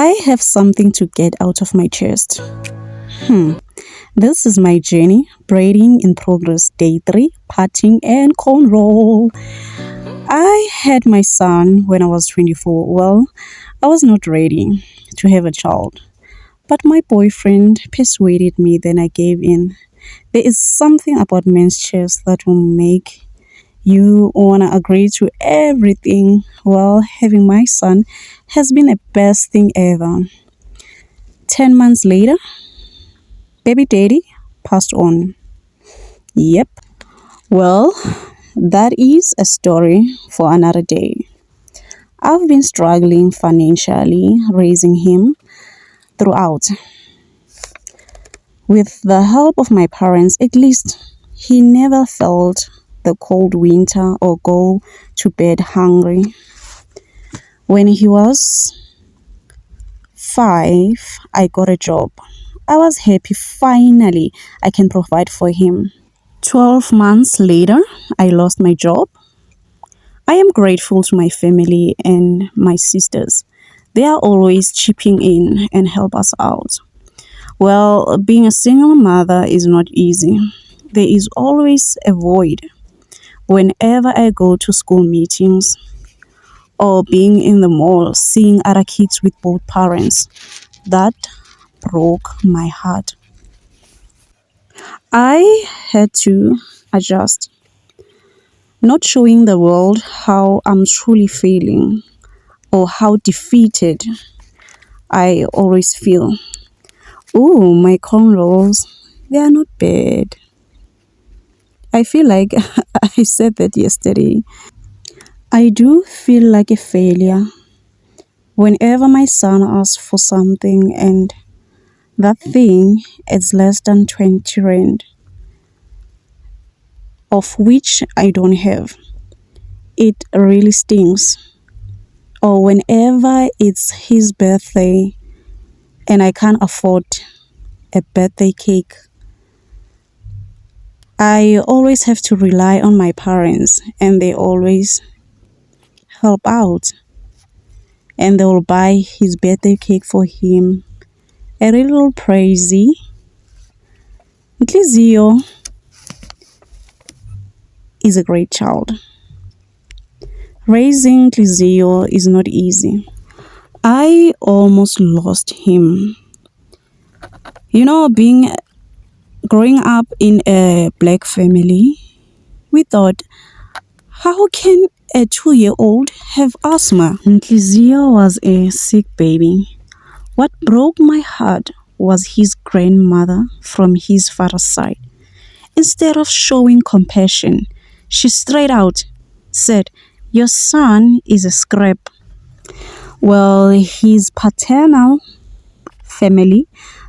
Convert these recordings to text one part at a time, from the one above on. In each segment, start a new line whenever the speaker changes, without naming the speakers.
I have something to get out of my chest. Hmm. This is my journey, braiding in progress, day 3, parting and cornrow. I had my son when I was 24. Well, I was not ready to have a child, but my boyfriend persuaded me, then I gave in. There is something about men's chest that will make you wanna agree to everything. Well, having my son has been the best thing ever. 10 months later, baby daddy passed on. Yep. Well, that is a story for another day. I've been struggling financially raising him throughout. With the help of my parents, at least he never felt the cold winter or go to bed hungry. When he was 5, I got a job. I was happy finally I can provide for him. 12 months later, I lost my job. I am grateful to my family and my sisters. They are always chipping in and help us out. Well, being a single mother is not easy. There is always a void. Whenever I go to school meetings or being in the mall, seeing other kids with both parents, that broke my heart. I had to adjust, not showing the world how I'm truly feeling or how defeated I always feel. Oh, my cornrows, they are not bad. I feel like I said that yesterday. I do feel like a failure whenever my son asks for something and that thing is less than 20 rand, of which I don't have. It really stings. Or whenever it's his birthday and I can't afford a birthday cake, I always have to rely on my parents and they always help out and they will buy his birthday cake for him. A little crazy. Ntlizio is a great child. Raising Ntlizio is not easy. I almost lost him. Growing up in a black family, we thought, how can a 2-year-old have asthma? Ntlizio was a sick baby. What broke my heart was his grandmother from his father's side. Instead of showing compassion, she straight out said, "Your son is a scrap." Well, his paternal family,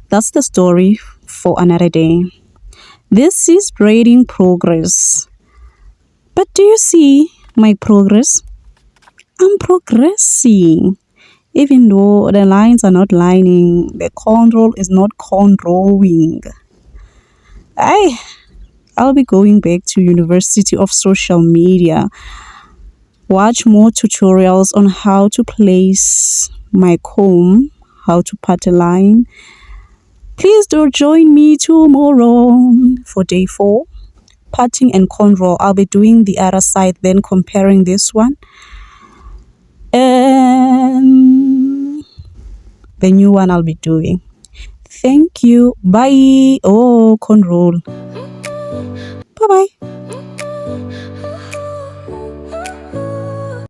that's the story for another day. This is braiding progress. But do you see my progress? I'm progressing. Even though the lines are not lining, the cornrow is not cornrowing. I'll be going back to University of Social Media. Watch more tutorials on how to place my comb, how to part a line. Please do join me tomorrow for day 4, parting and cornrow. I'll be doing the other side, then comparing this one and the new one I'll be doing. Thank you. Bye. Oh, cornrow. Bye bye.